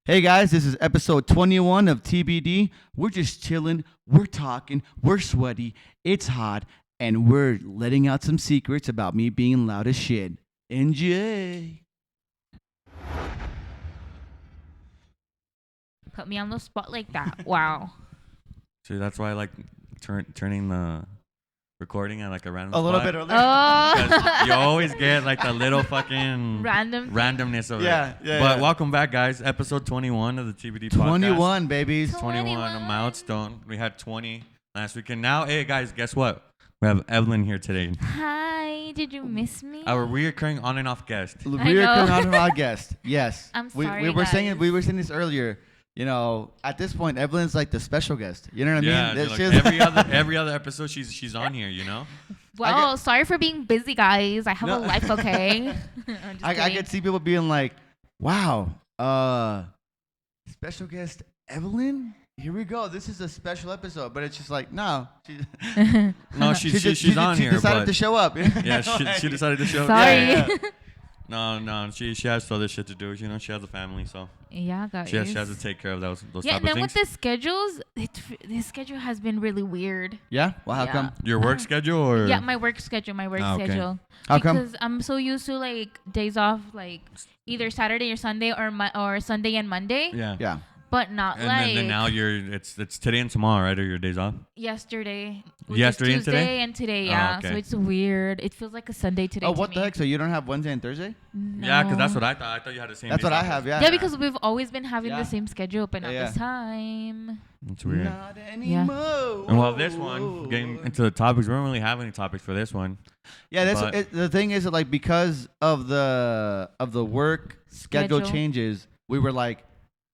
Hey guys, this is episode 21 of TBD. We're just chilling, we're talking, we're sweaty, it's hot, and we're letting out some secrets about me being loud as shit. Enjoy. Put me on the spot like that. Wow. See, that's why I like turning the recording at like a random A little spot. bit earlier. Oh. Because you always get like the little fucking randomness of Yeah, it. yeah, But yeah. welcome back, guys. Episode 21 of the TBD Podcast. 21, babies. 21, a milestone. We had 20 last week. And now, hey, guys, guess what? We have Evelyn here today. Hi. Did you miss me? Our reoccurring on and off guest. Reoccurring on our guest. Yes. I'm we sorry, were saying guys. we were saying this earlier. You know, at this point, Evelyn's like the special guest. You know what I Yeah, mean? like She's- every other episode she's on here, you know? Well, sorry for being busy, guys. I have No. a life, okay? I'm just I kidding. could see people being like, "Wow, special guest Evelyn. Here we go. This is a special episode." But it's just like, no, No, she's on she here. decided but to show up. Yeah, she decided to show up. Sorry. Yeah, No, she has other shit to do. You know, she has a family, so Yeah, guys. she has to take care of those Yeah, type and then of with things. the schedules, this schedule has been really weird. Yeah. Well, how Yeah. come? Your work schedule or Yeah, my work schedule. Okay. Schedule. How come? Because I'm so used to like days off, like either Saturday or Sunday or Sunday and Monday, yeah. Yeah. but not And like then now it's today and tomorrow, right? Or your days off? yesterday. Which is Yesterday and Tuesday today? and today, Oh, yeah. okay. So it's weird. It feels like a Sunday today. Oh, to what me. the heck? So you don't have Wednesday and Thursday? Yeah, because that's No. what I thought. I thought you had the same. That's days what I off. have. Yeah. Yeah, because we've always been having Yeah. the same schedule, but not Yeah. this time. It's weird. Not anymore. And well, this one, getting into the topics, we don't really have any topics for this one. Yeah, that's but- the thing is that, like, because of the work schedule Schedule. changes, we were like,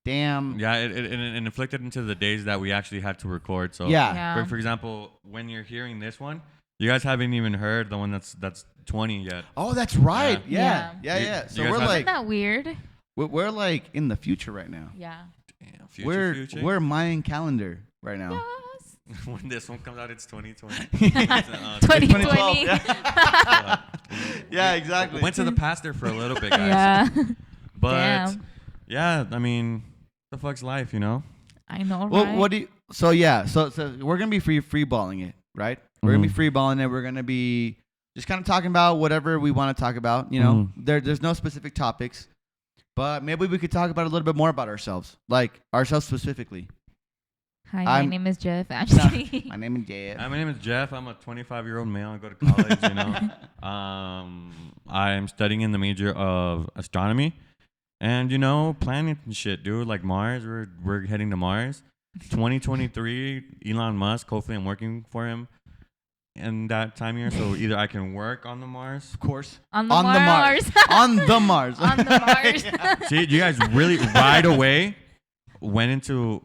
damn. Yeah, it inflicted into the days that we actually had to record. So Yeah. Yeah. For example, when you're hearing this one, you guys haven't even heard the one that's 20 yet. Oh, that's right. Yeah. Yeah. You- Yeah. you So guys we're have- like, Isn't that weird? we're like in the future right now. Yeah. Damn, future. We're Mayan calendar right now. Yes. When this one comes out, it's 2020. 2020. Yeah. Yeah, exactly. Went to the past there for a little bit, guys. Yeah. But Damn. yeah, I mean, the fuck's life, you know? I know, Well, right? what do you? So yeah, so we're gonna be free balling it, right? We're gonna be Mhm. free balling it. We're gonna be just kind of talking about whatever we want to talk about. You know, there's no specific topics, but maybe we could talk about a little bit more about ourselves, like ourselves specifically. Hi, my I'm- name is Jeff. Nah, Actually. my name is Jeff. My name is Jeff. I'm a 25-year-old male. I go to college, you know. I'm studying in the major of astronomy. And, you know, planning and shit, dude. Like Mars, we're heading to Mars. 2023, Elon Musk, hopefully I'm working for him in that time here. So either I can work on the Mars. Of course. On the On the Mars. Mars. On the Mars. On the Mars. See, you guys really right away went into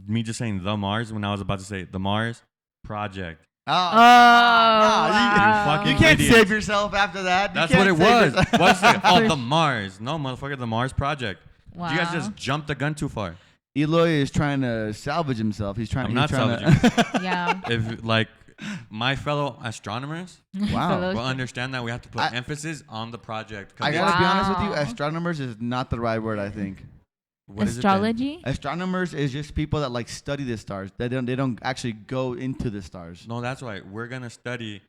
me just saying the Mars when I was about to say the Mars Project. Oh, Oh, no, wow. fucking you can't idiot. save yourself after that. You That's can't what it save was. yourself. What's it? Oh, the Mars. No, motherfucker, the Mars Project. Wow. You guys just jumped the gun too far. Eloy is trying to salvage himself. He's trying. I'm he's not trying salvaging. Yeah. If like my fellow astronomers Wow. Fellow- will understand that we have to put I- emphasis on the project. 'Cause I it's- gotta be honest with you. Wow. Astronomers is not the right word. I think what is it then? Astrology? astronomers is just people that like study the stars. They don't actually go into the stars. No, that's right. We're gonna study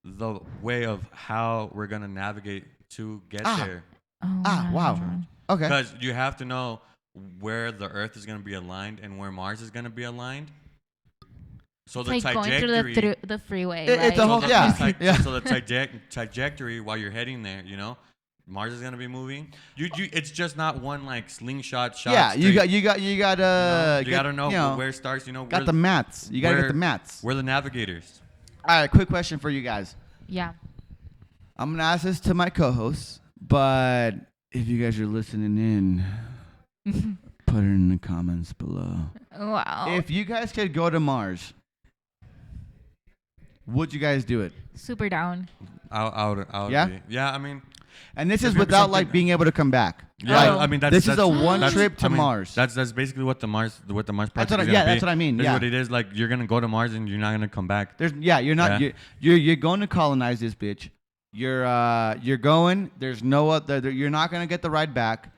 the way of how we're gonna navigate to get Ah. there. Oh, Wow. Okay. Because you have to know where the Earth is gonna be aligned and where Mars is gonna be aligned. So It's the like going trajectory. through the freeway, It- right? it's a whole- so yeah, the, yeah. So the trajectory while you're heading there, you know, Mars is gonna be moving. You it's just not one like slingshot shot. Yeah, you straight, gotta you gotta know where it starts. You know, got we're, the mats. You gotta get we're- the mats. we're the navigators. All right, quick question for you guys. Yeah. I'm gonna ask this to my co-hosts, but if you guys are listening in, put it in the comments below. Wow. If you guys could go to Mars, would you guys do it? Super down. I'll Yeah? be. Yeah, I mean, And this If is it was without like something- being able to come back. yeah, Oh. I mean that's This is a one that's- trip to I mean, Mars. That's basically what the Mars project That's what I, is yeah, gonna that's be. what I mean. This is Yeah. what it is. Like you're gonna go to Mars and you're not gonna come back. You're not Yeah. you're going to colonize this bitch. You're going. There's no other. You're not gonna get the ride back.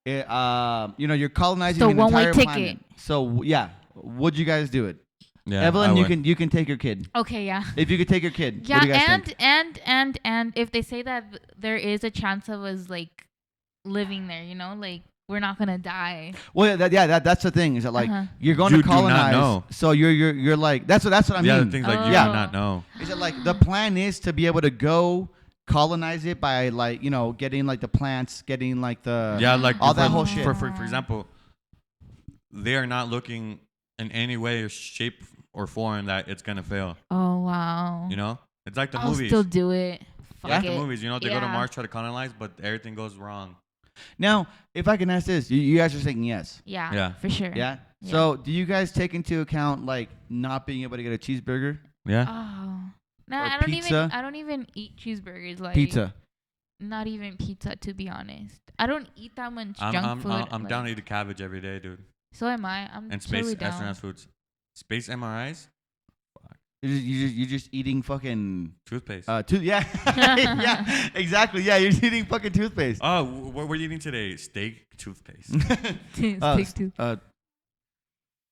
you're colonizing So an one-way entire ticket. planet. So yeah, would you guys do it? Yeah, Evelyn, I you would. can take your kid. Okay, yeah. If you could take your kid, Yeah, what do you guys think? and if they say that there is a chance of us like living there, like we're not gonna die. Well, that's the thing. Is that like Uh-huh. you're going You to do not colonize? know. So you're like that's what I Yeah, the mean. things like you Yeah. do not know. Is it like the plan is to be able to go colonize it by like getting like the plants, getting like the Yeah, like all that for- whole shit. For example, they are not looking in any way or shape or form that it's gonna fail. Oh wow. You know, it's like the I'll movies. still do it. Fuck Like it. the movies. They go to Yeah. Mars, try to colonize, but everything goes wrong. Now, if I can ask this, you guys are saying yes. Yeah. Yeah. For sure. Yeah. Yeah. So, do you guys take into account like not being able to get a cheeseburger, Yeah. Oh. No, Or I don't pizza? even eat cheeseburgers like pizza? Not even pizza, to be honest. I don't eat that much I'm junk food. I'm down to eat a cabbage every day, dude. So am I. I'm And space totally down. astronaut foods, space MRIs, You're just eating fucking toothpaste. yeah yeah exactly yeah you're eating fucking toothpaste. Oh, what were you eating today? Steak, toothpaste. Steak too.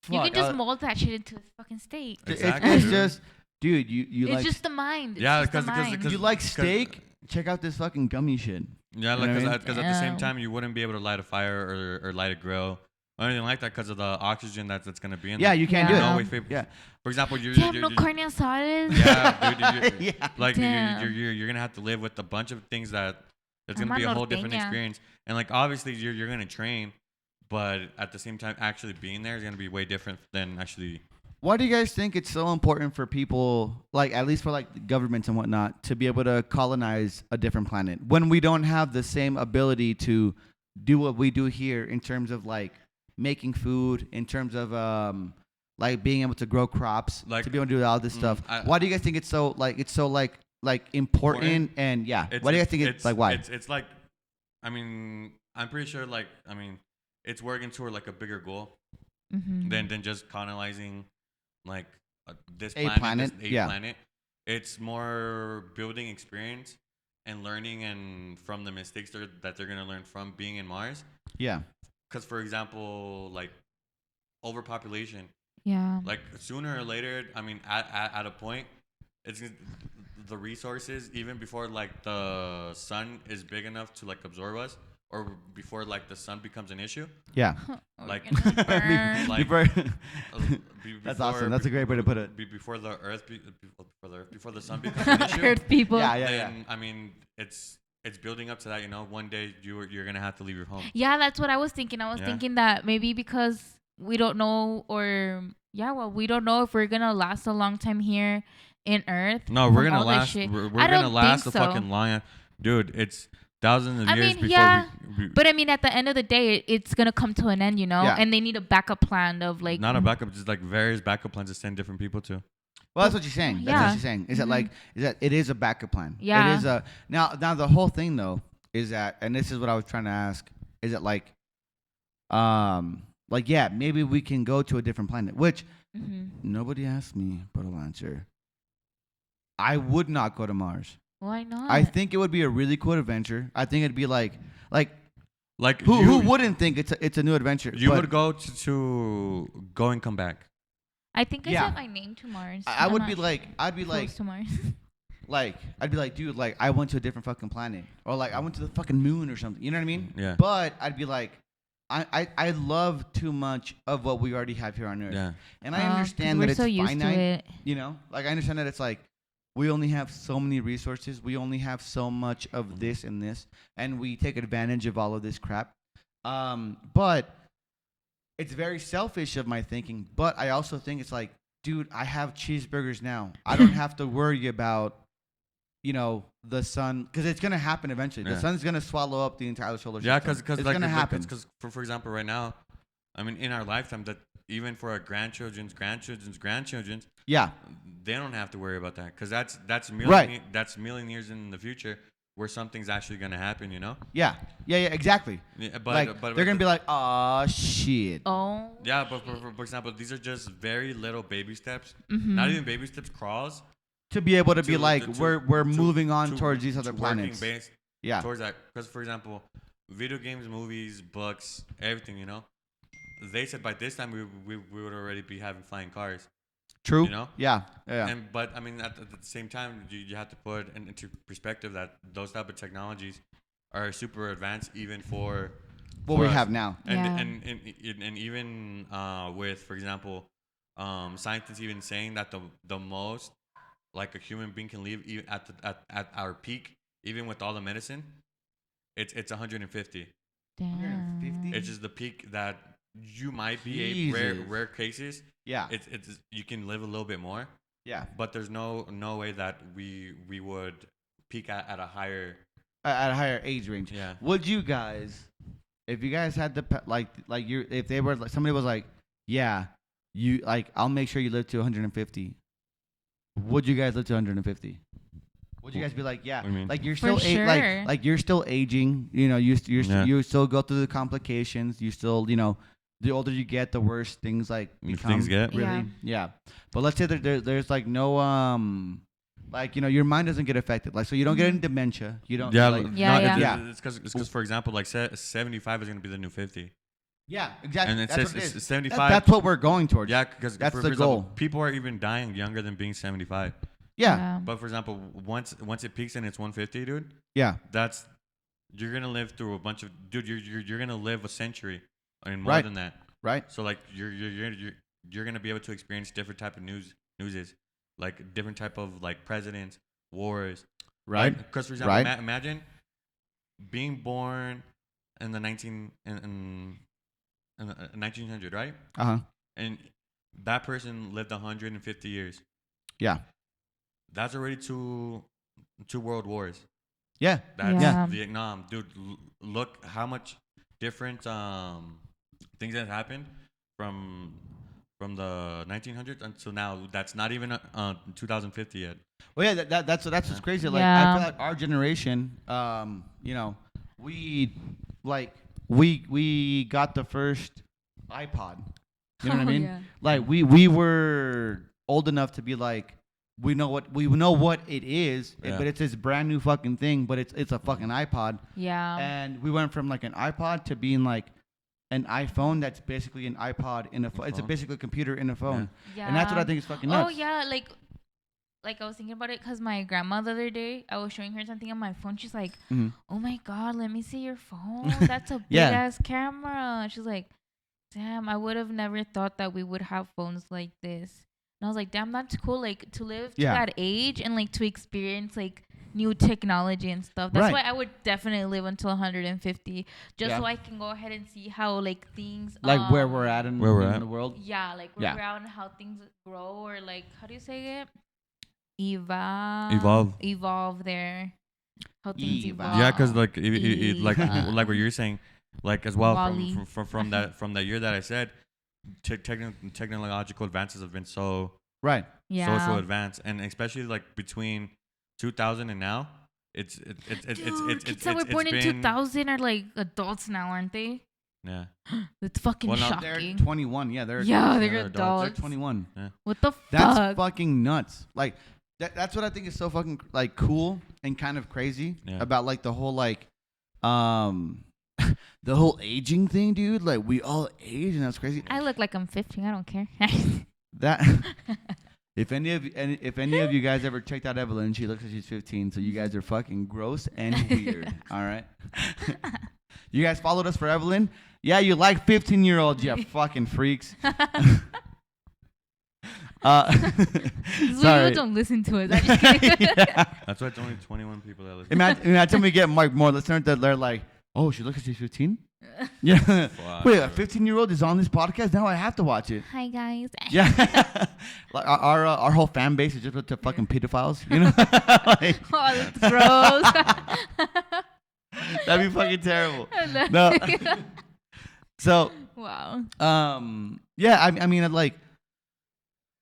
You fuck, can just mold that shit into a fucking steak. Exactly, It's dude. just, dude, you It's like just the mind. Yeah, It's just the because- mind. because- you like steak? Check out this fucking gummy shit. Yeah, You like know what I mean? because at the same Yeah. time you wouldn't be able to light a fire or light a grill or anything like that because of the oxygen that's gonna be in Yeah, there. you can't Yeah. do No it. way, for, Yeah. For example, Do you have no carne asadas? yeah, dude, Yeah. like Damn. you're gonna have to live with a bunch of things that it's I'm gonna be a a whole different norteña. experience. And like obviously you're gonna train, but at the same time actually being there is gonna be way different than actually. Why do you guys think it's so important for people, like at least for like governments and whatnot, to be able to colonize a different planet when we don't have the same ability to do what we do here in terms of like making food, in terms of like being able to grow crops, Like, to be able to do all this stuff? Why do you guys think it's so important? And yeah, why do you guys think it's like why? It's like, I mean, I'm pretty sure like it's working toward like a bigger goal Mm-hmm. than just colonizing like this A planet, planet, this yeah. planet. It's more building experience and learning and from the mistakes that they're gonna learn from being in Mars. Yeah, Because for example, like overpopulation, Yeah. like sooner or later, I mean, at a point, it's the resources even before like the sun is big enough to like absorb us, or before like the sun becomes an issue. yeah. Like- Gonna burn. Like- Before- That's awesome. That's a great way to put it. Before the Earth, before the sun becomes an issue. Earth people. Yeah, yeah, yeah. Then I mean, it's building up to that. You know, one day you're gonna have to leave your home. Yeah, that's what I was thinking. I was Yeah. thinking that maybe because we don't know, we don't know if we're gonna last a long time here in Earth. No, we're from gonna all this last. shit. We're I gonna don't last a think so. fucking long, dude. It's thousands of I years mean, before yeah, we But I mean, at the end of the day, it's gonna come to an end, Yeah. and they need a backup plan of like. not a backup, just like various backup plans to send different people to. Well, that's what you're saying. That's Yeah. what you're saying. Is that like is that it is a backup plan? Yeah. It is a now the whole thing though is that, and this is what I was trying to ask, is that like yeah, maybe we can go to a different planet, which Mhm. nobody asked me, but I'll answer. I would not go to Mars. Why not? I think it would be a really cool adventure. I think it'd be like Like who wouldn't think it's a new adventure? You But would go to go and come back. I think I Yeah. sent my name to Mars. I I'm would not be like I'd be like close to Mars. I'd be like, dude, like I went to a different fucking planet, or like I went to the fucking moon or something. You know what I mean? Yeah. But I'd be like, I love too much of what we already have here on Earth, Yeah. and I understand that we're it's so used finite. to it. You know, like I understand that it's like we only have so many resources, we only have so much of this and this, and we take advantage of all of this crap. But it's very selfish of my thinking. But I also think it's like, dude, I have cheeseburgers now. I don't have to worry about, the sun, because it's gonna happen eventually. Yeah. The sun's gonna swallow up the entire solar system. Yeah, because it's like gonna happen. because for example, right now, I mean, in our lifetime, that even for our grandchildren's, Yeah, they don't have to worry about that because that's Right. that's million years in the future where something's actually gonna happen. You know. yeah, exactly. Yeah, Like they're gonna be like, "Aw, shit." Oh. Yeah, but for example, these are just very little baby steps. Mhm. Not even baby steps, crawls. To be able to be to- like, to- we're to- moving on to- towards these other to working planets. based Yeah, towards that. Because for example, video games, movies, books, everything. They said by this time we would already be having flying cars. True. You know. Yeah. Yeah. But I mean, at the same time, you have to put into perspective that those type of technologies are super advanced, even for what we us. have now. And even with, for example, scientists even saying that the most like a human being can live at our peak, even with all the medicine, it's 150. Damn. 150? It's just the peak that you might be a rare cases. Yeah. It's you can live a little bit more. Yeah. But there's no way that we would peak at a higher age range. Yeah. Would you guys, if you guys had the if they were somebody was like, yeah, you like, I'll make sure you live to 150. Would you guys live to 150? Would you guys be like, yeah, What do you mean? like you're For still sure. like you're still aging, you Yeah. you still go through the complications, you still, the older you get, the worse things like become. Things get. Really, Yeah. yeah. But let's say there's like no like your mind doesn't get affected, like so you don't get any dementia, you don't. Yeah, like, Yeah. It's because for example, like 75 is gonna be the new 50. yeah, exactly. And That's what it is. 75. That's what we're going towards. Yeah, because that's for the example, goal. people are even dying younger than being 75. Yeah, But for example, once it peaks and it's 150, dude, yeah, you're gonna live through a bunch of you're gonna live a century and more Right. than that. right. So like you're gonna be able to experience different type of newses, like different type of like presidents, wars, Right. Because for example, Right. imagine being born in the 1900, right? Uh-huh. And that person lived 150 years. Yeah. That's already two world wars. Yeah. That's Yeah. Vietnam, dude. Look how much different things that happened from the 1900s until now. That's not even 2050 yet. Well, yeah, that's what's crazy. Like, I Yeah. feel like our generation, we got the first iPod. You know what I Oh, mean? yeah. Like, we were old enough to be like, we know what it is, Yeah. but it's this brand new fucking thing. But it's a fucking iPod, Yeah. and we went from like an iPod to being like an iPhone. That's basically an iPod in a phone. It's basically a computer in a phone, Yeah. and that's what I think is fucking nuts. Oh yeah, like I was thinking about it because my grandma the other day, I was showing her something on my phone. She's like, Mhm. "Oh my god, let me see your phone. That's a big Yeah. ass camera." She's like, "Damn, I would have never thought that we would have phones like this." And I was like, "Damn, that's cool. Like to live to Yeah. that age and like to experience like new technology and stuff. That's Right. why I would definitely live until 150, just Yeah. so I can go ahead and see how like things Like where we're at in the world. Yeah, like Yeah. we're around how things grow, or like how do you say it? Evolve. Evolve there. How things Evolve. evolve. Yeah, because like like Yeah. like what you're saying, like as well Wall-E. from that year that I said, technological advances have been so Right. so advanced, and especially like between 2000 and now, it's Kids that were born in 2000 are like adults now, aren't they? Yeah. It's fucking Well, no, They're shocking. 21. Yeah, They're they're adults. adults. They're 21. What the That's fuck? fucking nuts. Like that's what I think is so fucking like cool and kind of crazy about like the whole like the whole aging thing, dude. Like we all age and that's crazy. I look like I'm 15. I don't care. That if any of you guys ever checked out Evelyn, she looks like she's 15. So you guys are fucking gross and weird. All right. You guys followed us for Evelyn? Yeah, you like 15-year-olds, you fucking freaks. Sorry. You don't listen to us. I'm just kidding. Yeah. That's why it's only 21 people that listen. Imagine we get more listeners that they're like, oh, she looks like she's 15? Yeah. Fuck, Wait, a bro. 15-year-old is on this podcast? Now I have to watch it. Hi guys. Yeah. Like our whole fan base is just to fucking pedophiles, you know? Like, Oh, that's gross. that'd be fucking terrible. No. So, Wow. yeah, I mean, like,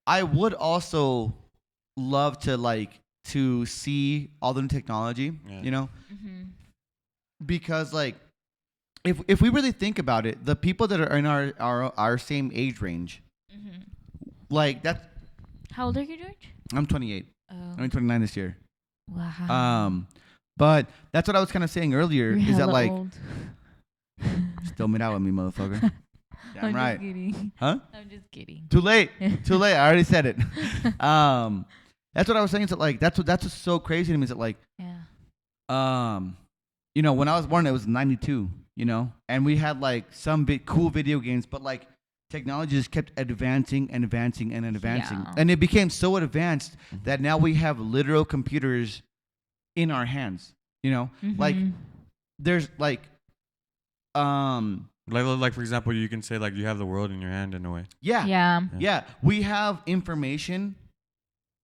I would also love to, like, to see all the new technology, Yeah. you know? Mm-hmm. Because, like, if we really think about it, the people that are in our same age range, Mm-hmm. like, that's, How old are you, George? I'm 28. Oh. I'm 29 this year. Wow. But that's what I was kind of saying earlier, You're is that, hella like, old. Still made out with me, motherfucker. Damn I'm right. just kidding. Huh? I'm just kidding. Too late. Too late. I already said it. That's what I was saying. So like, that's what's so crazy to me. Is that like, Yeah. when I was born, it was '92. And we had like some big cool video games, but like technology just kept advancing and advancing and advancing, Yeah. and it became so advanced that now we have literal computers in our hands. Like Mhm. there's like, Like for example, you can say like you have the world in your hand in a way. Yeah. Yeah, we have information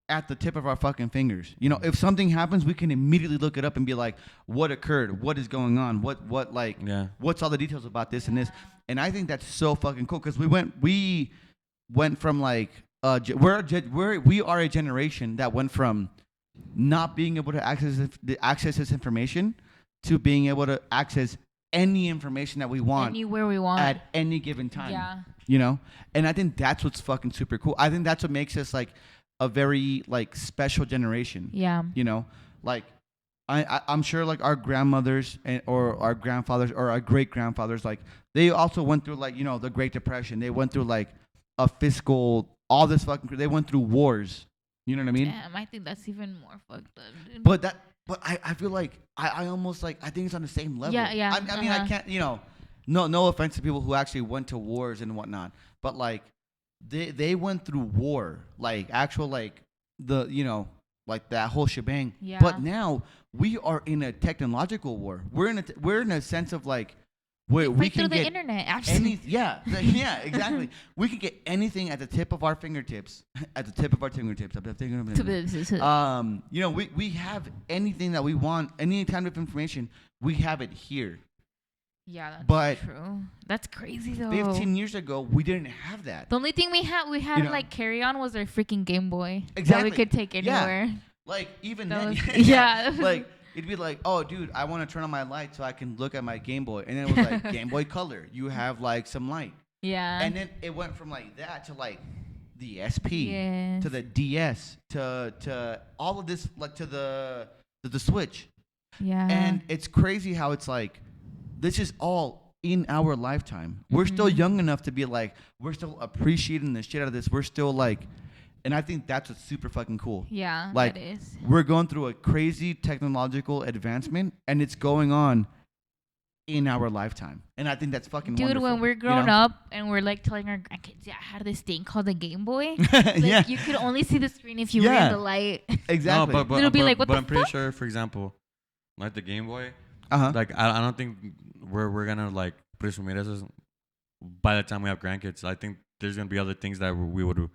at the tip of our fucking fingers. If something happens, we can immediately look it up and be like, what occurred? What is going on? What like, Yeah. what's all the details about this and this? And I think that's so fucking cool because we went from like, we are a generation that went from not being able to access this information to being able to access any information that we want Anywhere we want. at any given time. Yeah. And I think that's what's fucking super cool. I think that's what makes us like a very like special generation. Yeah. Like I'm sure like our grandmothers or our grandfathers or our great grandfathers, like they also went through like the Great Depression. They went through like a fiscal, all this fucking. They went through wars. You know what I mean? Damn, I think that's even more fucked up, dude. But I feel like I almost like I think it's on the same level. Yeah. I mean I can't no offense to people who actually went to wars and whatnot, but like they went through war, like actual like like that whole shebang. Yeah. But now we are in a technological war. We're in a sense of like where we right can through the get internet, actually. yeah, exactly. We can get anything at the tip of our fingertips. At the tip of our fingertips. We have anything that we want, any kind of information, we have it here. Yeah, that's But true. That's crazy though. 15 years ago, we didn't have that. The only thing we had like carry on was our freaking Game Boy. Exactly. That we could take anywhere. Like even That then, was- yeah. like it'd be like, oh, dude, I want to turn on my light so I can look at my Game Boy, and then it was like Game Boy Color. You have like some light, Yeah. and then it went from like that to like the SP Yes. to the DS to all of this, like to the Switch. Yeah. And it's crazy how it's like this is all in our lifetime. We're still Mhm. young enough to be like, we're still appreciating the shit out of this. We're still like, and I think that's what's super fucking cool. Yeah, Like, that is. we're going through a crazy technological advancement, and it's going on in our lifetime. And I think that's fucking Dude, wonderful. when we're grown up and we're like telling our grandkids, yeah, I had this thing called the Game Boy. Like, yeah, you could only see the screen if you were Yeah. in the light. exactly. No, but It'll be like, what but the I'm pretty fuck? sure, for example, like the Game Boy, uh-huh. like I don't think we're gonna like presumir eso by the time we have grandkids. I think there's gonna be other things that we would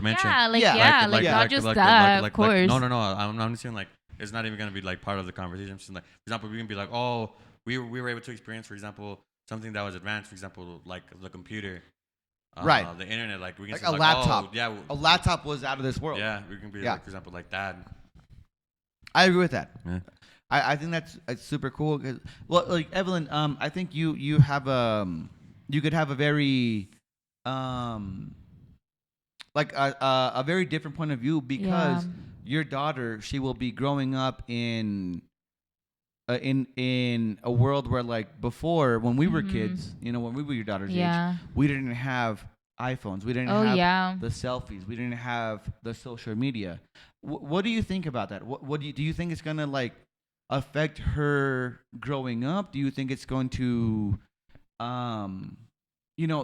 mention. Yeah, like, Yeah. yeah, like, not just that, of course. No. I'm saying like it's not even gonna be like part of the conversation. I'm saying like, for example, we can be like, oh, we were able to experience, for example, something that was advanced. For example, like the computer, Right. The internet. Like we can Like say a like, laptop. Oh, yeah, A laptop was out of this world. Yeah, we can be Yeah. like, for example, like that. I agree with that. Yeah. I think that's super cool. Well, like Evelyn, I think you have you could have a very like a very different point of view because Yeah. your daughter, she will be growing up in a world where like before when we were Mhm. kids, when we were your daughter's Yeah. age, we didn't have iPhones, we didn't Oh, have yeah. the selfies, we didn't have the social media. What do you think about that? What do you think it's gonna like affect her growing up? Do you think it's going to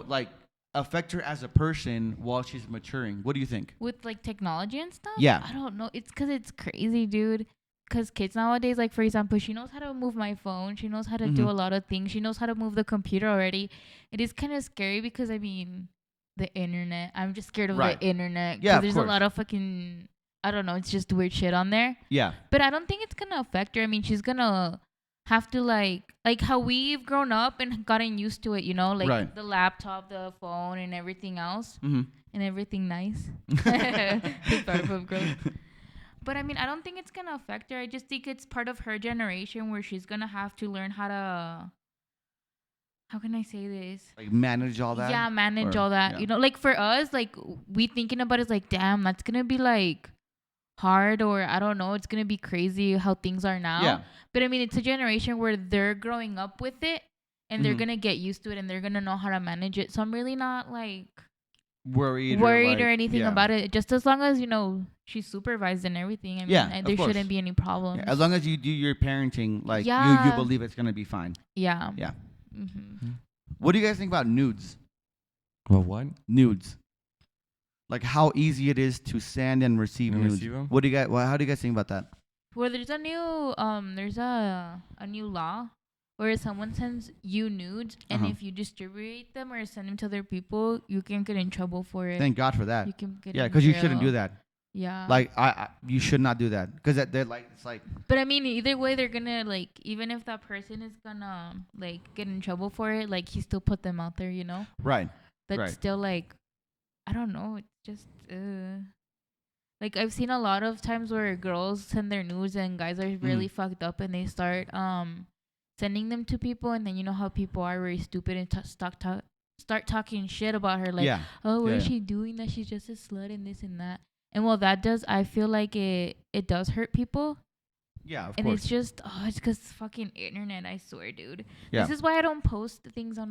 like affect her as a person while she's maturing? What do you think? With like technology and stuff? Yeah. I don't know. It's because it's crazy, dude. Because kids nowadays, like, for example, she knows how to move my phone. She knows how to do Mhm. a lot of things. She knows how to move the computer already. It is kind of scary because, I mean, the internet. I'm just scared of Right. the internet. 'Cause Yeah, of there's course. a lot of fucking, I don't know. It's just weird shit on there. Yeah. But I don't think it's going to affect her. I mean, she's going to have to, like how we've grown up and gotten used to it, like Right. the laptop, the phone, and everything else. Mm-hmm. And everything nice. Sorry, Pop Girl. But I mean, I don't think it's gonna affect her. I just think it's part of her generation where she's gonna have to learn how can I say this? Like manage all that. Yeah, manage Or- all that. yeah. Like for us, like we thinking about it is like, damn, that's gonna be like hard, or I don't know, it's gonna be crazy how things are now. Yeah. But I mean, it's a generation where they're growing up with it and they're gonna get used to it, and they're gonna know how to manage it. So I'm really not like worried or anything about it. Just as long as she's supervised and everything. I mean, there shouldn't be any problems. Yeah, as long as you do your parenting, like you believe it's gonna be fine. Yeah. Yeah. Mm-hmm. What do you guys think about nudes? Well, what? Nudes. Like how easy it is to send and receive nudes. What do you guys? How do you guys think about that? Well, there's a new law where someone sends you nudes, and if you distribute them or send them to other people, you can get in trouble for it. Thank God for that. You can get because you shouldn't do that. Yeah. Like you should not do that because they're like it's like. But I mean, either way, they're gonna like even if that person is gonna like get in trouble for it, like he still put them out there, Right. That's still like, I don't know. It's just like I've seen a lot of times where girls send their nudes and guys are really fucked up and they start sending them to people, and then you know how people are very stupid and start talking shit about her, like, oh, what is she doing? That she's just a slut and this and that. And I feel like it does hurt people. Yeah, of and course. It's just, it's because fucking internet, I swear, dude. Yeah. This is why I don't post things I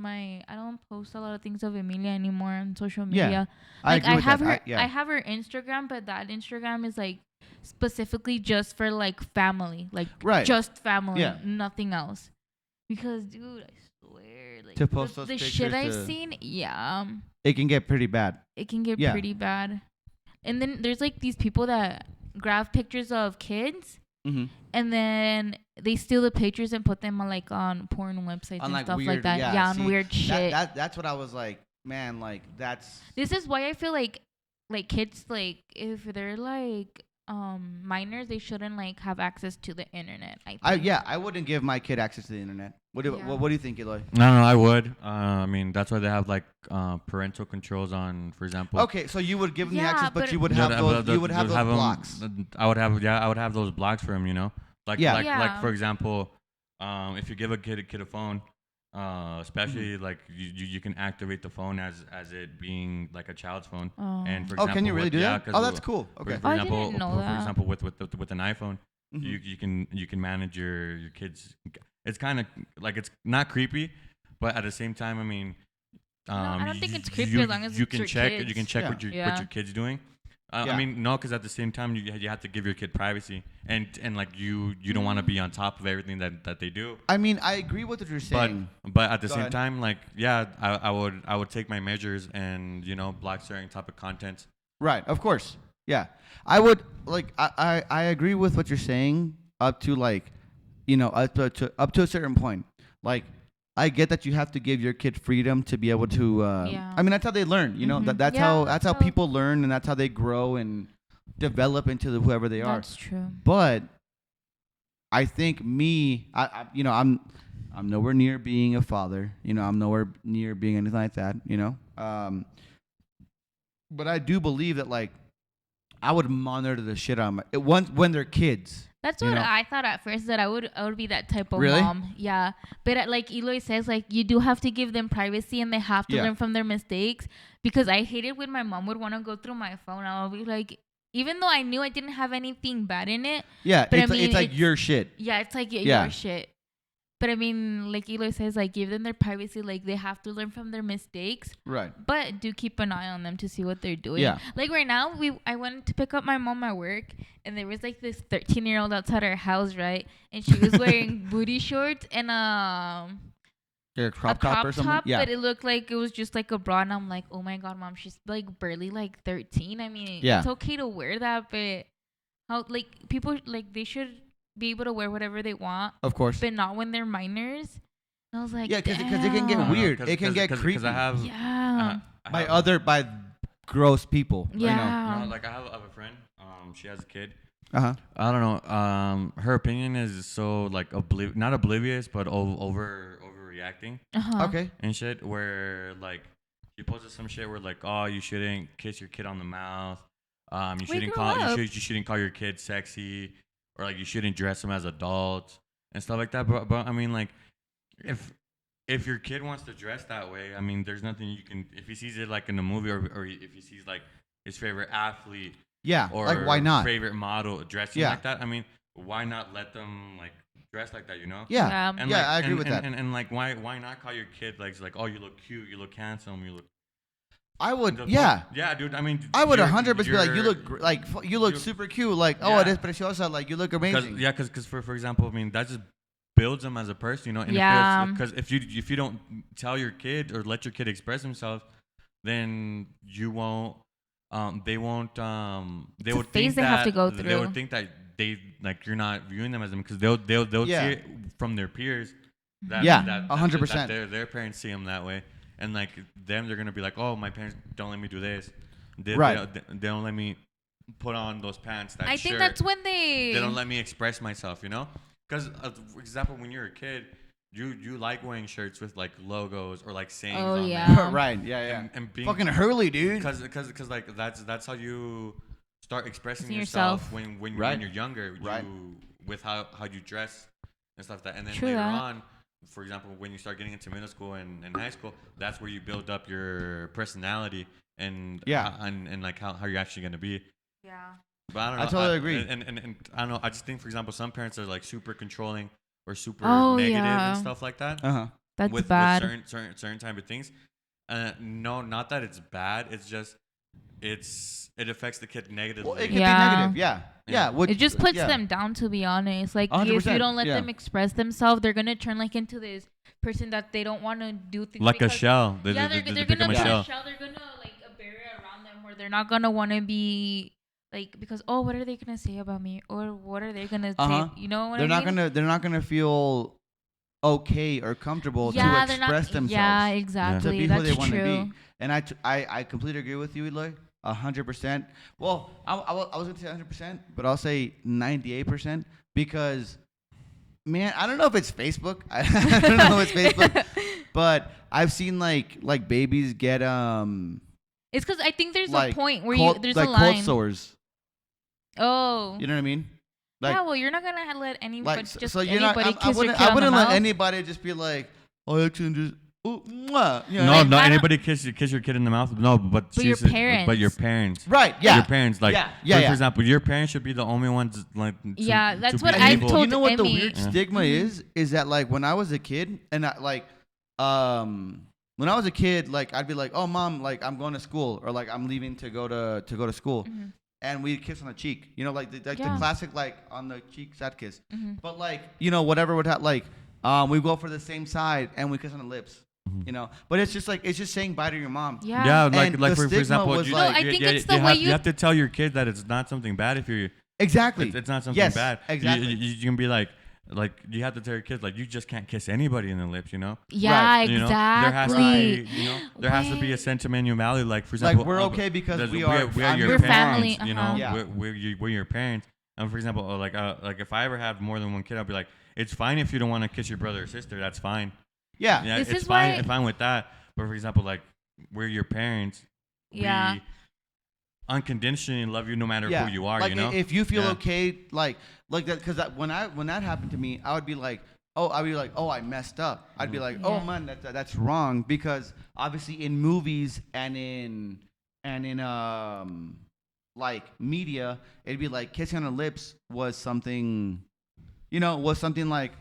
don't post a lot of things of Emilia anymore on social media. Yeah, like, I have that. I have her Instagram, but that Instagram is like specifically just for like family. Like, just family, nothing else. Because, dude, I swear, like, to post those the pictures shit I've seen, it can get pretty bad. It can get pretty bad. And then there's like these people that grab pictures of kids, and then they steal the pictures and put them on porn websites and stuff like that. Yeah, on weird shit. That's what I was like, man. Like that's. This is why I feel like kids, like, if they're like minors, they shouldn't like have access to the internet. I wouldn't give my kid access to the internet. What do you think, Eloy? No, I would. I mean, that's why they have like parental controls on, for example. Okay, so you would give them the access, but you would have those. You would have those blocks. I would have those blocks for him. Like for example, if you give a kid a phone, especially like you can activate the phone as it being like a child's phone. And for example, can you really do that? Oh, that's cool. Okay. For example, I didn't know that. For example, with an iPhone, you can manage your kids. It's kind of like, it's not creepy, but at the same time, I mean, I don't think it's creepy as long as you it's can your check. kids. You can check what your kid's doing. I mean, no, because at the same time, you have to give your kid privacy, and like you don't want to be on top of everything that they do. I mean, I agree with what you're saying, but at the same time, like, I would take my measures and block certain type of content. Right, of course, yeah. I would like I agree with what you're saying up to like, up to a certain point. Like, I get that you have to give your kid freedom to be able to. I mean, that's how they learn. That's how people learn, and that's how they grow and develop into whoever they are. That's true. But I think I'm nowhere near being a father. I'm nowhere near being anything like that. But I do believe that, like, I would monitor the shit out of when they're kids. That's what I thought at first, that I would be that type of really? mom. Yeah. But like Eloy says, like, you do have to give them privacy, and they have to learn from their mistakes. Because I hated when my mom would want to go through my phone. I would be like, even though I knew I didn't have anything bad in it. Yeah, but it's like your shit. Yeah, it's like your shit. But I mean, like Eloy says, like, give them their privacy. Like, they have to learn from their mistakes. Right. But do keep an eye on them to see what they're doing. Yeah. Like, right now, I went to pick up my mom at work, and there was like this 13-year-old outside our house, right? And she was wearing booty shorts and a crop top or something. Yeah. But it looked like it was just like a bra, and I'm like, oh my god, mom, she's like barely like 13. I mean, it's okay to wear that, but how, like, people, like, they should be able to wear whatever they want, of course, but not when they're minors. And I was like, because it can get weird. It can get creepy. I have by gross people. Yeah. Like, I have a friend. She has a kid. I don't know. Her opinion is so like not oblivious, but overreacting. Okay. And shit, where like she posted some shit where like, oh, you shouldn't kiss your kid on the mouth. You shouldn't call your kid sexy. Or like, you shouldn't dress them as adults and stuff like that. But I mean, like, if your kid wants to dress that way, I mean, there's nothing you can. If he sees it like in a movie, or if he sees like his favorite athlete, or like, why not favorite model dressing like that? I mean, why not let them like dress like that, you know? Yeah. And Yeah, like, I agree with that. And like, why not call your kid like, oh, you look cute, you look handsome, you look. I would, yeah. Yeah, dude. I mean, I would you're- 100% be like, you you're- look like you look you- super cute. Like, oh, Yeah. it is, but she also like you look amazing. Because for example, I mean, that just builds them as a person, you know. And Yeah. Because if you don't tell your kid or let your kid express themselves, then you won't. They won't. They It's a would phase think they that have to go they through. would think that they like you're not viewing them as them because they'll Yeah. see it from their peers. That, Yeah, that 100%. Their parents see them that way, and like they're gonna be like, oh, my parents don't let me do this. Right. They don't let me put on those pants. That I shirt. think that's when they They don't let me express myself, you know? Because, for example, when you're a kid, you like wearing shirts with like logos or like sayings Oh, on yeah. Right. Yeah. And being Fucking Hurley, dude. because like that's how you start expressing Seeing yourself yourself. when Right. you're younger. Right. With how you dress and stuff like that. And then True later that. on, for example, when you start getting into middle school and high school, that's where you build up your personality and Yeah. and like how you're actually gonna be. Yeah. But I don't know. I totally agree. And I don't know. I just think, for example, some parents are like super controlling or super Oh, negative yeah. and stuff like that. That's with bad. certain type of things. No, not that it's bad. It's just it affects the kid negatively. Well, it could Yeah. be negative. Yeah. Yeah. Which, It just puts yeah. them down, to be honest. Like, if 100%, you don't let yeah. them express themselves, they're gonna turn like into this person that they don't want to do things like a because- shell. They Yeah, they're become gonna a be shell. a shell. They're gonna like a barrier around them where they're not gonna want to be like because what are they gonna say about me or what are they gonna Uh-huh. say? You know what they're I mean? they're not gonna feel okay or comfortable yeah, to they're express not, themselves. Yeah, To exactly. be who That's they want to true. be. And I completely agree with you, Eloy. 100%. Well, I was gonna say 100%, but I'll say 98% because, man, I don't know if it's Facebook. I don't know if it's Facebook, but I've seen like babies get It's because I think there's like a point where cold, there's like a line. cold sores. Oh. You know what I mean? Like, yeah, well, you're not gonna let anybody like just so you're not. anybody I kiss your wouldn't. kid I on the wouldn't let mouth. anybody just be like, oh, I can just. Ooh, mwah, you know? No, Like, not I don't- anybody kiss your kid in the mouth. No, but But your seriously, parents. But your parents. Right? Yeah. Your parents, like, Yeah. for example, your parents should be the only ones, like, to, Yeah, that's to what be I've able- told You know what the Emmy. weird Yeah. stigma Mhm. is that like when I was a kid and when I was a kid, like I'd be like, oh mom, like I'm going to school or like I'm leaving to go to school, Mhm. and we'd kiss on the cheek, you know, like the Yeah. classic like on the cheek sad kiss. Mhm. But like whatever would have like we go for the same side and we kiss on the lips, you know. But it's just saying bye to your mom. Yeah. Yeah, And like the for stigma example, was you, like- No, I think it's the you way have, you have to tell your kid that it's not something bad if you're. Exactly. It's not something Yes, bad. exactly. You can be like you have to tell your kids like you just can't kiss anybody in the lips, you know. Yeah, Right. You know, exactly. there has to be a Wait. sentimentality. Like for Like example, we're okay because there's- we are your We're parents, family, you know, uh-huh. Yeah. we're your parents. And for example, like if I ever have more than one kid, I'll be like, it's fine if you don't want to kiss your brother or sister. That's fine. Yeah. Yeah, This it's is fine. why- Fine with that. But for example, like we're your parents. Yeah. We unconditionally love you no matter who you are. Like you know. if you feel Yeah. okay, like that, because when that happened to me, I'd be like, oh, I messed up. I'd be like, oh Yeah. man, that's wrong, because obviously in movies and in like media, it'd be like kissing on the lips was something, like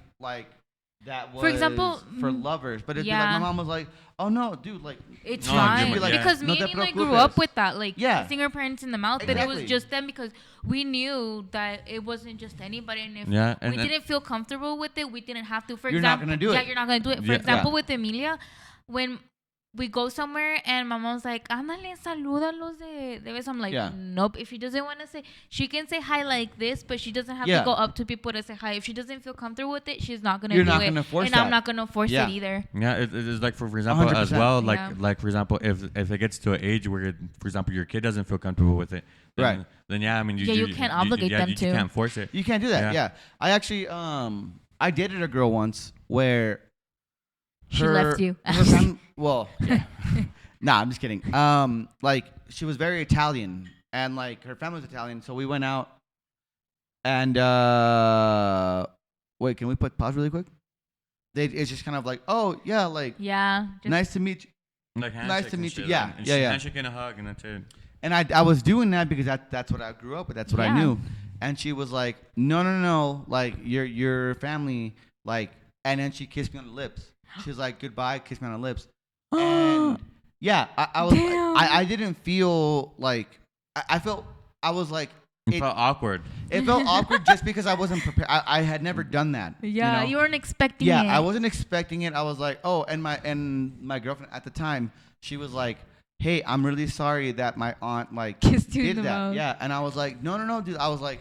that was For example, for lovers, but it'd be like yeah. my mom was like, oh no, dude, like It's No, fine yeah. because No me te and Eli grew preocupes. up with that, like Yeah. kissing our parents in the mouth, but it was Exactly. just them because we knew that it wasn't just anybody, and if Yeah, we and- didn't feel comfortable with it, we didn't have to. For You're not example, gonna do it. Yeah, you're not gonna do it. For Yeah. example, Yeah. with Emilia, when we go somewhere and my mom's like, "Ándale, salúdalos de beso." I'm like, Yeah. nope. If she doesn't want to say, she can say hi like this, but she doesn't have Yeah. to go up to people to say hi. If she doesn't feel comfortable with it, she's not gonna You're do not it, gonna force and that. I'm not gonna force Yeah. it either. Yeah, it is like for example as 100%. well, Yeah. like for example, if it gets to an age where, for example, your kid doesn't feel comfortable with it, then, Right. Then yeah, I mean, You can't obligate them you to. can't force it. You can't do that. Yeah. Yeah. I actually I dated a girl once where She left you. well, yeah. Nah, I'm just kidding. Like she was very Italian and like her family was Italian, so we went out and wait, can we put pause really quick? It's just kind of like, oh yeah, like Yeah. just- nice to meet you. Like Nice handshakes to and meet you. shit, Yeah, and yeah, yeah. handshake and a hug, and that's it. And I was doing that because that's what I grew up with. That's what I Yeah. knew. and she was like, no, like your family, like, and then she kissed me on the lips. She was like, goodbye, kissed me on the lips, and yeah, I was, Damn. I didn't feel like, I felt, I was like, It felt awkward. it felt awkward just because I wasn't prepared. I had never done that. Yeah, you you know? weren't expecting Yeah, it. I wasn't expecting it. I was like, oh, and my girlfriend at the time, she was like, hey, I'm really sorry that my aunt like Kissed you in did the that. mouth. Yeah, and I was like, no, dude. I was like,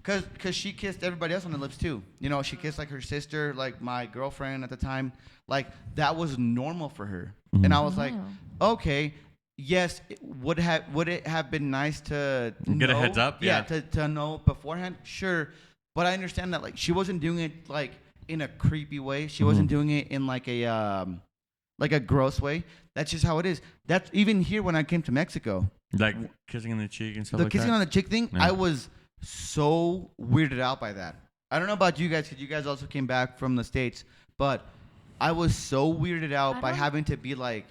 cause she kissed everybody else on the lips too. You know, she kissed like her sister, like my girlfriend at the time. Like that was normal for her, and I was like, Wow. okay. Yes, would it have been nice to Get a know? heads up, yeah. To know beforehand, sure. But I understand that like she wasn't doing it like in a creepy way. She wasn't doing it in like a gross way. That's just how it is. That's even here when I came to Mexico. Like kissing on the cheek and stuff The like kissing that. on the cheek thing, Yeah. I was so weirded out by that. I don't know about you guys, because you guys also came back from the States, but I was so weirded out I by don't- having to be like,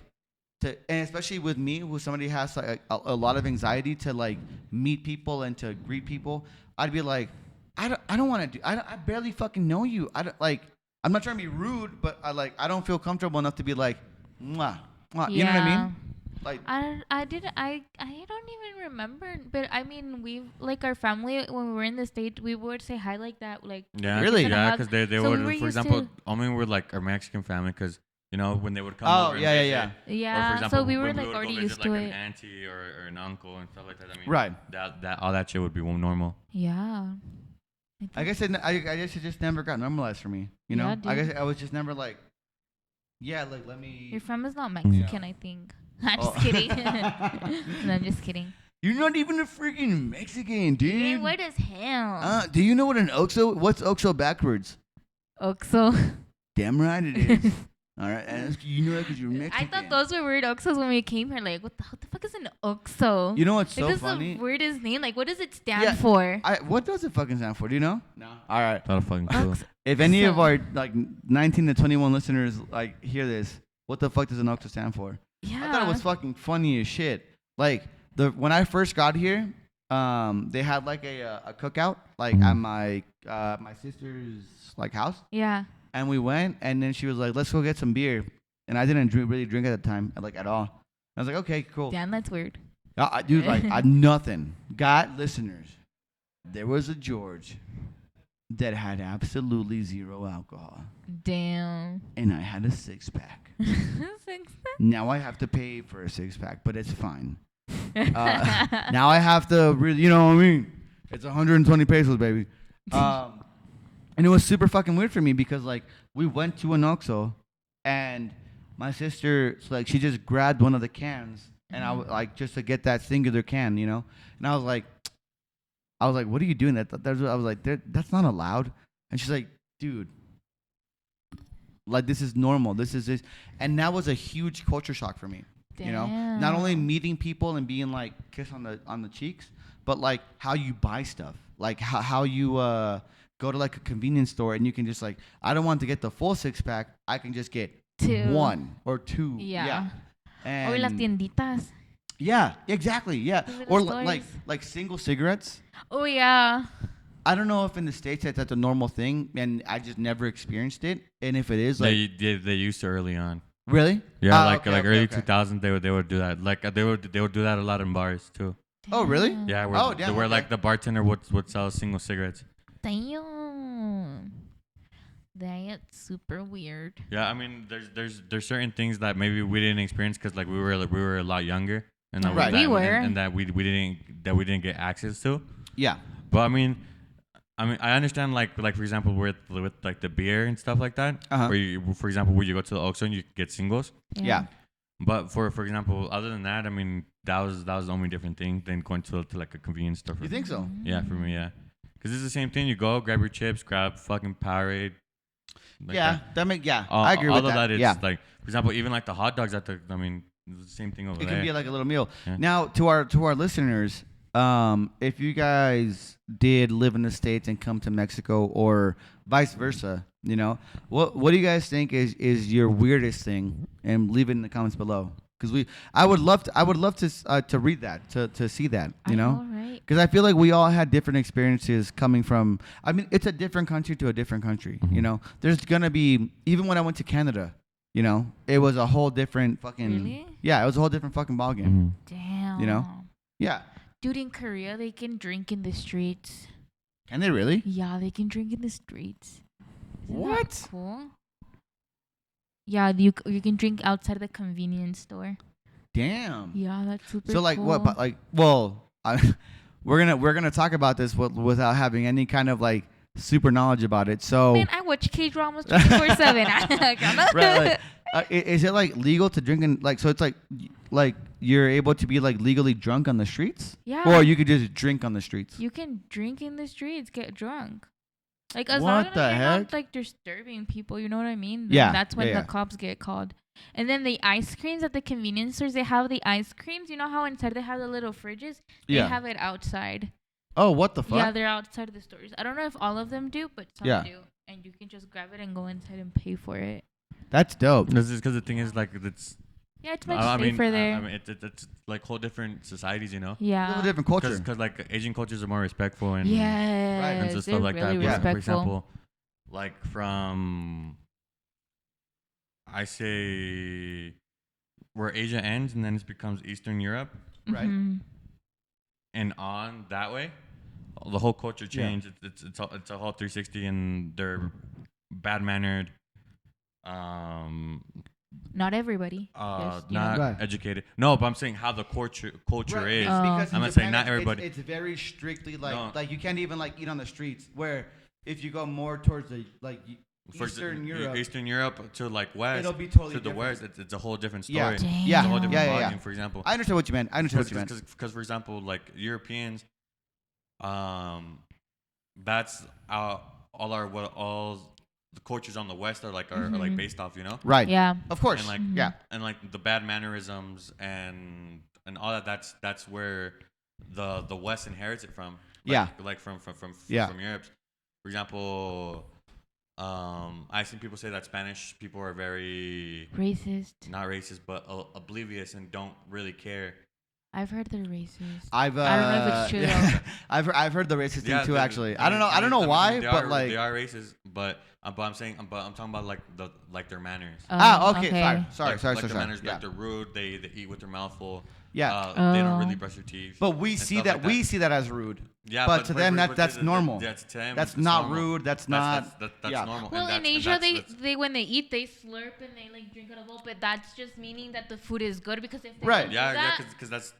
and especially with me, who somebody has like a lot of anxiety to like meet people and to greet people. I'd be like, I don't want to do. I barely fucking know you. I don't like. I'm not trying to be rude, but I don't feel comfortable enough to be like, mwah, mwah. You know what I mean? Like, I didn't I don't even remember, but I mean we've like our family when we were in the States we would say hi like that, like Yeah, Really? and a Yeah, hug. because they So would, we were for used example, to- only with like our Mexican family, because you know when they would come Oh, over. and yeah, yeah, visit, yeah. yeah. Or for example, So we were when like would already go used visit, to like it. an auntie or an uncle and stuff like that. I mean, Right. That all that shit would be normal. Yeah. I guess I guess it just never got normalized for me. You know, Yeah, I dude. guess I was just never like, yeah, like let me. Your family's not Mexican, I think. I'm just Oh. kidding. No, I'm just kidding. You're not even a freaking Mexican, dude. You're white as hell. Do you know what an Oxo? What's Oxo backwards? Oxo. Damn right it is. All right, and you know that because you're I Mexican. thought those were weird Oxos when we came here. Like, what the fuck is an Oxo? You know what's Like, so this is funny? the weirdest name. Like, what does it stand Yeah. for? What does it fucking stand for? Do you know? No. All right. Not a fucking clue. Ox- If any of So- our like 19 to 21 listeners like hear this, what the fuck does an Oxo stand for? Yeah. I thought it was fucking funny as shit. Like when I first got here, they had like a cookout like at my sister's like house, Yeah. and we went, and then she was like, "Let's go get some beer," and I didn't really drink at the time, like at all. I was like, "Okay, cool." Damn, that's weird. Dude, like nothing. Got listeners. There was a George that had absolutely zero alcohol, Damn. and I had a 6-pack. Now I have to pay for a 6-pack, but it's fine. Now I have to really, you know what I mean? It's 120 pesos, baby. And it was super fucking weird for me because like we went to an Oxxo, and my sister, so, like, she just grabbed one of the cans, and I was like, just to get that singular can, you know. And I was like, what are you doing? I was like, that's not allowed. And she's like, dude, like this is normal. This is this, and that was a huge culture shock for me. You know, not only Damn. meeting people and being like kiss on the cheeks, but like how you buy stuff, like how you go to like a convenience store and you can just like, I don't want to get the full 6-pack. I can just get 2. 1 or 2. Yeah. And Or las tienditas. yeah, exactly. Yeah. The little Or stores. like single cigarettes. Oh, yeah. I don't know if in the States that's a normal thing, and I just never experienced it. And if it is, like, They used to early on. really? Yeah, Ah, like okay, early okay. 2000s they would do that. Like they would do that a lot in bars too. Oh, really? Damn. Yeah, where, Oh, damn, where okay. like the bartender would sell single cigarettes. Damn. That's super weird. Yeah, I mean, there's certain things that maybe we didn't experience because like we were a lot younger, and that Right. We were. and that we didn't get access to. Yeah. But I mean, I understand like for example with like the beer and stuff like that. Uh-huh. Where you, for example, where you go to the Oxxo and you get singles. Yeah. But for example, other than that, I mean, that was the only different thing than going to like a convenience store. You think so? Yeah, for me, yeah. Because it's the same thing. You go, grab your chips, grab fucking Powerade. Like Yeah. that. I agree all with of that. It's Yeah. like, for example, even like the hot dogs at the, I mean, it's the same thing over It there. can be like a little meal. Yeah. Now, to our listeners, if you guys did live in the States and come to Mexico, or vice versa, you know, what do you guys think is your weirdest thing? And leave it in the comments below. Because I would love to read that, to see that, you know? Right? Because I feel like we all had different experiences coming from. I mean, it's a different country to a different country. You know, there's gonna be, even when I went to Canada, you know, it was a whole different fucking. Really? Yeah, it was a whole different fucking ballgame. Damn. You know? Yeah. Dude, in Korea, they can drink in the streets. Can they really? Yeah, they can drink in the streets. Isn't that What? cool? Yeah, you can drink outside the convenience store. Damn. Yeah, that's super. So like cool. what? But like, well, we're gonna talk about this without having any kind of like super knowledge about it. So. Man, I watch K-dramas 24/7. Right, like, is it like legal to drink in, like, so it's like you're able to be like legally drunk on the streets? Yeah. Or you could just drink on the streets? You can drink in the streets, get drunk. Like, as What long as the you're heck? not like disturbing people, you know what I mean? Then Yeah, that's when yeah, the yeah. cops get called. And then the ice creams at the convenience stores, they have the ice creams. You know how inside they have the little fridges? They Yeah. have it outside. Oh, what the fuck? Yeah, they're outside of the stores. I don't know if all of them do, but some Yeah. do. And you can just grab it and go inside and pay for it. That's dope. This is because the thing is like it's. Yeah, it's much I mean, safer there. I mean, it's like whole different societies, you know. A little Yeah. different culture. Because like Asian cultures are more respectful and Yes. and They're stuff like really that. But respectful. for example, like from I say where Asia ends and then it becomes Eastern Europe Right. Mhm. and on that way, the whole culture Yeah. changed. It's a whole 360 and they're bad mannered. Not everybody. Just, you know. Not Right. educated. No, but I'm saying how the culture Right, is. it's Oh. because in I'm not saying Japan, not everybody. It's very strictly like No. like you can't even like eat on the streets. Where if you go more towards the like For Eastern Europe, Eastern Europe to like west, it'll be totally to the different. west, it's a whole different story. Yeah. It's Yeah. a whole different Yeah, yeah, yeah. volume. For example, I understand what you meant. I understand what you meant. because for example, like Europeans, that's all the cultures on the west are like are like Mhm. based off, you know. Right. Yeah. Of course. And like Yeah. and like the bad mannerisms and all that. That's where the West inherits it from. Yeah. Like from Yeah. from Europe. For example, I've seen people say that Spanish people are very Racist. not racist but oblivious and don't really care. I've heard they're racist. I don't know if it's true, though. I've heard the racist thing too. they- Actually, I don't know mean, why, they but are, like they are racist. But I'm talking about like their manners. okay. Sorry. Like their manners, Yeah. like they're rude. They eat with their mouth full. Yeah. They don't really Oh. brush their teeth. But we and see stuff that like we see that as rude. Yeah, but to them that's normal. That's to them. That's it's not normal. rude. That's not. That's yeah. normal. Well, and in Asia, that's- they when they eat, they slurp and they like drink out of a bowl. But that's just meaning that the food is good because if they Right. don't do yeah, that,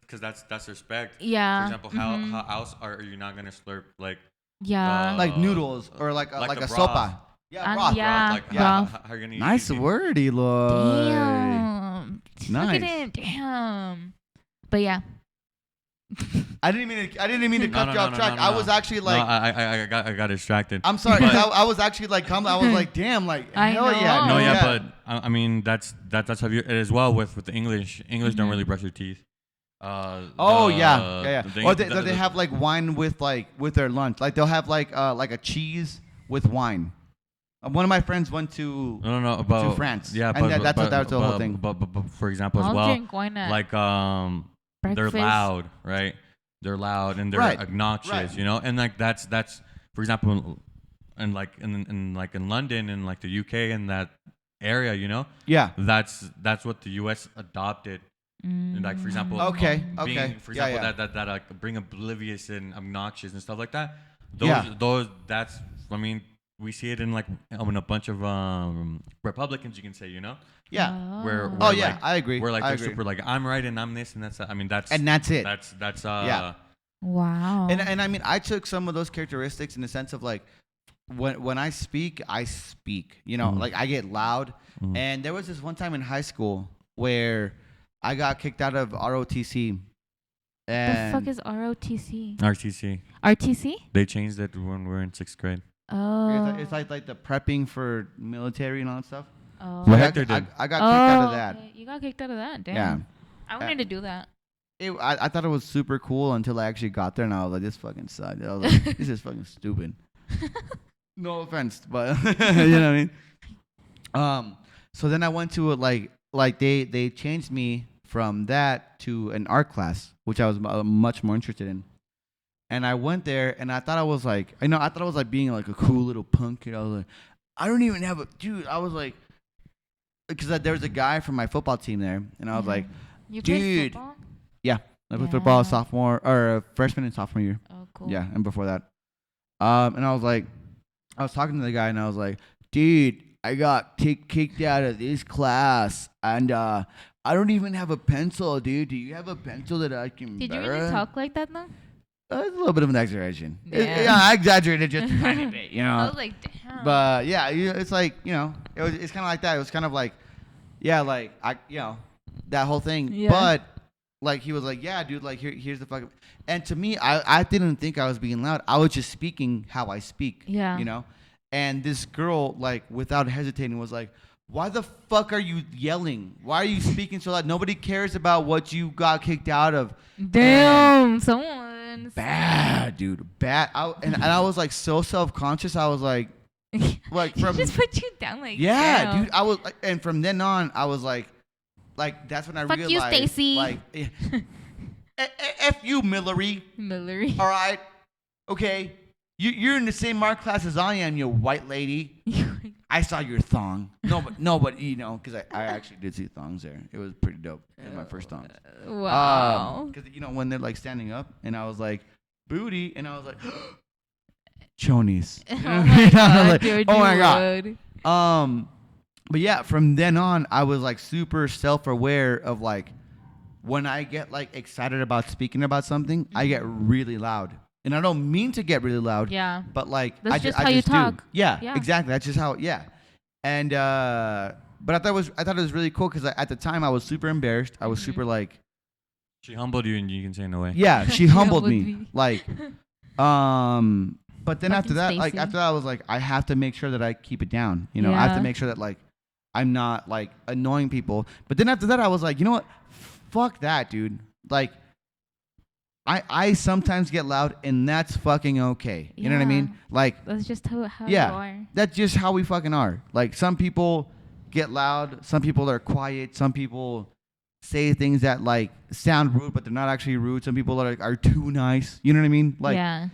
because that's respect. yeah. For example, mhm. how else are you not gonna slurp like Yeah. Like noodles or like a broth. sopa. Yeah, broth. yeah. like Yeah. how you're gonna eat Nice seafood. word, Eloy. Damn. Look Nice. at him. Damn. But yeah. I didn't mean to No, cut no, you no, off no, track. no, I no. was actually No, like, I got distracted. I'm sorry. But- I was actually like, I was like, damn, like I hell know. yeah. No, Oh, yeah, but I mean that's how you as well with the English. English don't Mhm. really brush their teeth. Oh yeah. the thing- Or the- they the- have like wine with their lunch. Like they'll have like a cheese with wine. One of my friends went to. No, about France. Yeah, And but, that's the whole thing. But for example, as I'll well, drink wine at like they're breakfast. loud, right? They're loud and they're Right, obnoxious, right. you know. And like that's for example, and like in London and like the UK and that area, you know, Yeah. that's what the US adopted. And like for example, Okay, being, okay. for Yeah, example, yeah. that like bring oblivious and obnoxious and stuff like that. Yeah. Those that's I mean we see it in like in a bunch of Republicans, you can say, you know, Yeah. where Oh We're yeah, like- I agree. where like I they're agree. super like I'm right and I'm this and that's I mean that's And that's it. that's Yeah. Wow. And I mean, I took some of those characteristics in the sense of like, when I speak, you know, like I get loud. Mhm. And there was this one time in high school where I got kicked out of ROTC. the And fuck is ROTC? RTC. RTC? They changed it when we were in 6th grade. Oh. it's like the prepping for military and all that stuff. Oh. What I Hector got, did. I got kicked out of that. Okay. You got kicked out of that. Damn. Yeah. I wanted to do that. I thought it was super cool until I actually got there and I was like, this fucking sucks. I was like, this is fucking stupid. No offense, but you know what I mean? So then I went to like they changed me from that to an art class, which I was much more interested in. And I went there, and I thought I was like, I thought I was like being like a cool little punk kid. I was like, I don't even have a dude. I was like, because there was a guy from my football team there, and I was like, You played dude, football? yeah, I played football Yeah. sophomore or freshman and sophomore year. Oh, cool. Yeah, and before that, and I was like, I was talking to the guy, and I was like, dude, I got kicked out of this class, and I don't even have a pencil, dude. Do you have a pencil that I can Did you borrow? really talk like that though? It's a little bit of an exaggeration. Yeah. Yeah, I exaggerated just a tiny bit, you know. I was like, damn. But yeah, it's like, it's kind of like that. It was kind of like, yeah, like that whole thing. Yeah. But like he was like, yeah, dude, like here's the fucking. And to me, I didn't think I was being loud. I was just speaking how I speak. Yeah. You know. And this girl, like, without hesitating, was like, why the fuck are you yelling? Why are you speaking so loud? Nobody cares about what you got kicked out of. Damn, someone. Bad, dude. Bad. And I was like so self-conscious. I was like She just put you down like. yeah, damn. dude. I was, and from then on, I was like that's when I Fuck you, realized, Stacy. like, F you, Millery. Millery. All right, okay. You're in the same art class as I am, you white lady. I saw your thong. No, but because I actually did see thongs there. It was pretty dope. It was my first thongs. Wow. Because when they're like standing up, and I was like booty, and I was like chonies. Oh You know what I my mean? I was god, like, dude, oh you my god. would. But yeah, from then on, I was like super self-aware of like when I get like excited about speaking about something, I get really loud. And I don't mean to get really loud. Yeah. But like That's I just I how you just do. talk. Yeah, Yeah. exactly. That's just how. Yeah. And but I thought it was really cool because at the time I was super embarrassed. I was super like, She humbled you, and you can say no way. yeah, she She humbled humbled me. me. Like, but then after Fucking that, Stacy. after that, I was like, I have to make sure that I keep it down. You know, I have to Yeah. make sure that like I'm not like annoying people. But then after that, I was like, you know what? Fuck that, dude. Like, I sometimes get loud, and that's fucking okay. You know what I mean? Yeah. Like, That's just how you yeah, are. that's just how we fucking are. Like, some people get loud, some people are quiet, some people say things that like sound rude, but they're not actually rude. Some people are too nice. You know what I mean? Like, yeah.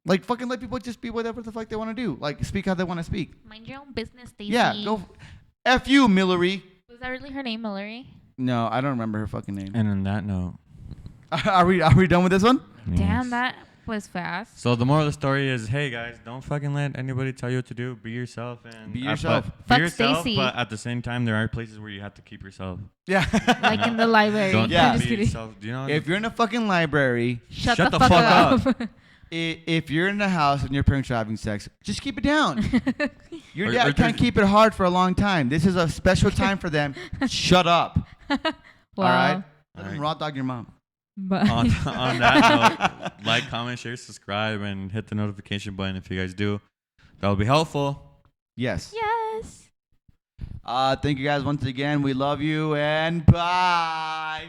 like fucking let people just be whatever the fuck they want to do. Like, speak how they want to speak. Mind your own business, Stacy. Yeah, go. F you, Millery. Was that really her name, Millery? No, I don't remember her fucking name. And on that note, Are we done with this one? Damn, yes. that was fast. So the moral of the story is, hey guys, don't fucking let anybody tell you what to do. Be yourself and Be yourself. But Fuck be yourself, Stacy. but at the same time, there are places where you have to keep yourself. Yeah. Like in the library. Don't Yeah. I'm just be kidding. yourself. Do you know? If you're in a fucking library, Shut Shut the the fuck fuck up. if you're in the house and your parents are having sex, just keep it down. Your Or- dad or can't just- keep it hard for a long time. This is a special time for them. Shut up. Wow. All right? Let All them right. raw dog your mom. But on that note, like, comment, share, subscribe, and hit the notification button if you guys do. That will be helpful. Yes. yes. Thank you guys once again. We love you and bye.